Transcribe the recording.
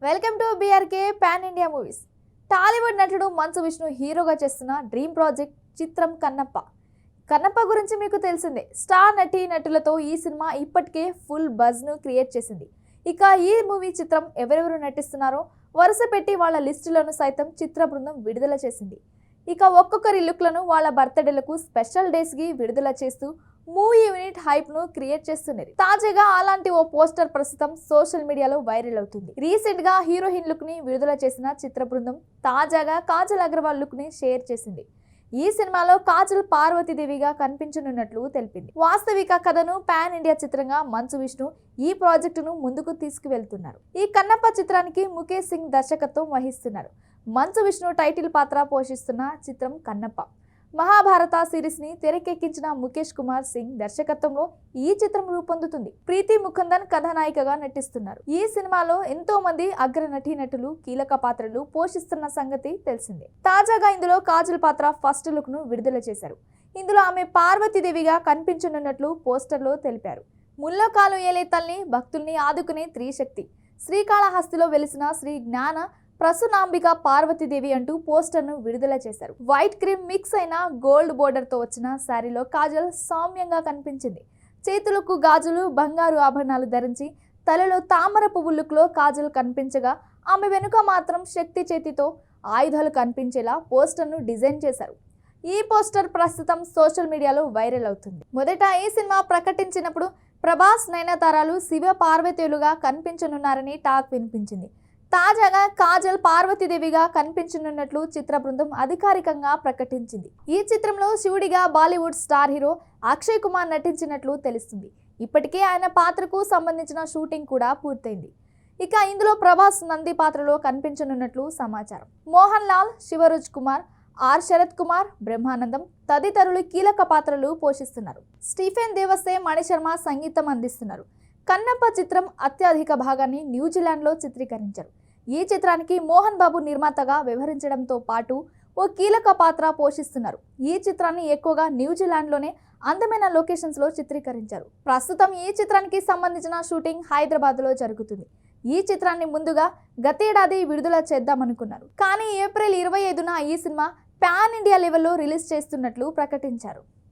Welcome to BRK pan India movies. Tollywood నటుడు మంచు విష్ణు హీరోగా చేస్తున్న డ్రీమ్ ప్రాజెక్ట్ చిత్రం కన్నప్ప గురించి మీకు తెలిసిందే. స్టార్ నటులతో ఈ సినిమా ఇప్పటికే ఫుల్ బజ్ ను క్రియేట్ చేసింది. ఇక ఈ మూవీ చిత్రం ఎవరెవరు నటిస్తున్నారో వరుస పెట్టి వాళ్ళ లిస్టులను సైతం చిత్ర బృందం విడుదల చేసింది. ఇక ఒక్కొక్కరి లుక్లను వాళ్ళ బర్త్డేలకు స్పెషల్ డేస్ కి విడుదల చేస్తూ మూవీ యూనిట్ హైప్ ను క్రియేట్ చేస్తున్నది. తాజాగా అలాంటి ఓ పోస్టర్ ప్రస్తుతం సోషల్ మీడియాలో వైరల్ అవుతుంది. రీసెంట్ గా హీరోయిన్ లుక్ ని విడుదల చేసిన చిత్ర బృందం తాజాగా కాజల్ అగర్వాల్ లుక్ ని షేర్ చేసింది. ఈ సినిమాలో కాజల్ పార్వతీదేవిగా కనిపించనున్నట్లు తెలిపింది. వాస్తవిక కథను పాన్ ఇండియా చిత్రంగా మంచు విష్ణు ఈ ప్రాజెక్టును ముందుకు తీసుకువెళ్తున్నారు. ఈ కన్నప్ప చిత్రానికి ముఖేష్ సింగ్ దర్శకత్వం వహిస్తున్నారు. మంచు విష్ణు టైటిల్ పాత్ర పోషిస్తున్న చిత్రం కన్నప్ప. మహాభారత సిరీస్ ని తెరకెక్కించిన ముఖేష్ కుమార్ సింగ్ దర్శకత్వంలో ఈ చిత్రం రూపొందుతుంది. ప్రీతి ముకుందన్ కథానాయికగా నటిస్తున్నారు. ఈ సినిమాలో ఎంతో మంది అగ్ర నటులు కీలక పాత్రలు పోషిస్తున్న సంగతి తెలిసిందే. తాజాగా ఇందులో కాజల్ పాత్ర ఫస్ట్ లుక్ ను విడుదల చేశారు. ఇందులో ఆమె పార్వతీదేవిగా కనిపించనున్నట్లు పోస్టర్లో తెలిపారు. ముల్లోకాలు ఏలే తల్లి, భక్తుల్ని ఆదుకునే త్రిశక్తి, శ్రీకాళహస్తిలో వెలిసిన శ్రీ జ్ఞాన ప్రసూనాంబిక పార్వతీదేవి అంటూ పోస్టర్ను విడుదల చేశారు. వైట్ క్రీమ్ మిక్స్ అయిన గోల్డ్ బోర్డర్ తో వచ్చిన శారీలో కాజల్ సౌమ్యంగా కనిపించింది. చేతులకు గాజులు, బంగారు ఆభరణాలు ధరించి తలలో తామర పువ్వు లుక్లో కాజల్ కనిపించగా ఆమె వెనుక మాత్రం శక్తి చేతితో ఆయుధాలు కనిపించేలా పోస్టర్ను డిజైన్ చేశారు. ఈ పోస్టర్ ప్రస్తుతం సోషల్ మీడియాలో వైరల్ అవుతుంది. మొదట ఈ సినిమా ప్రకటించినప్పుడు ప్రభాస్, నయనతారలు శివ పార్వతీలుగా కనిపించనున్నారని టాక్ వినిపించింది. తాజాగా కాజల్ పార్వతీదేవిగా కనిపించనున్నట్లు చిత్ర బృందం అధికారికంగా ప్రకటించింది. ఈ చిత్రంలో శివుడిగా బాలీవుడ్ స్టార్ హీరో అక్షయ్ కుమార్ నటించినట్లు తెలుస్తుంది. ఇప్పటికే ఆయన పాత్రకు సంబంధించిన షూటింగ్ కూడా పూర్తయింది. ఇక ఇందులో ప్రభాస్ నంది పాత్రలో కనిపించనున్నట్లు సమాచారం. మోహన్ లాల్, శివరాజ్ కుమార్, ఆర్ శరత్ కుమార్, బ్రహ్మానందం తదితరులు కీలక పాత్రలు పోషిస్తున్నారు. స్టీఫెన్ దేవసే, మణిశర్మ సంగీతం అందిస్తున్నారు. కన్నప్ప చిత్రం అత్యధిక భాగాన్ని న్యూజిలాండ్లో చిత్రీకరించారు. ఈ చిత్రానికి మోహన్ బాబు నిర్మాతగా వ్యవహరించడంతో పాటు ఓ కీలక పాత్ర పోషిస్తున్నారు. ఈ చిత్రాన్ని ఎక్కువగా న్యూజిలాండ్లోనే అందమైన లొకేషన్స్లో చిత్రీకరించారు. ప్రస్తుతం ఈ చిత్రానికి సంబంధించిన షూటింగ్ హైదరాబాద్లో జరుగుతుంది. ఈ చిత్రాన్ని ముందుగా గతేడాది విడుదల చేద్దామనుకున్నారు. కానీ ఏప్రిల్ 25న ఈ సినిమా పాన్ ఇండియా లెవెల్లో రిలీజ్ చేస్తున్నట్లు ప్రకటించారు.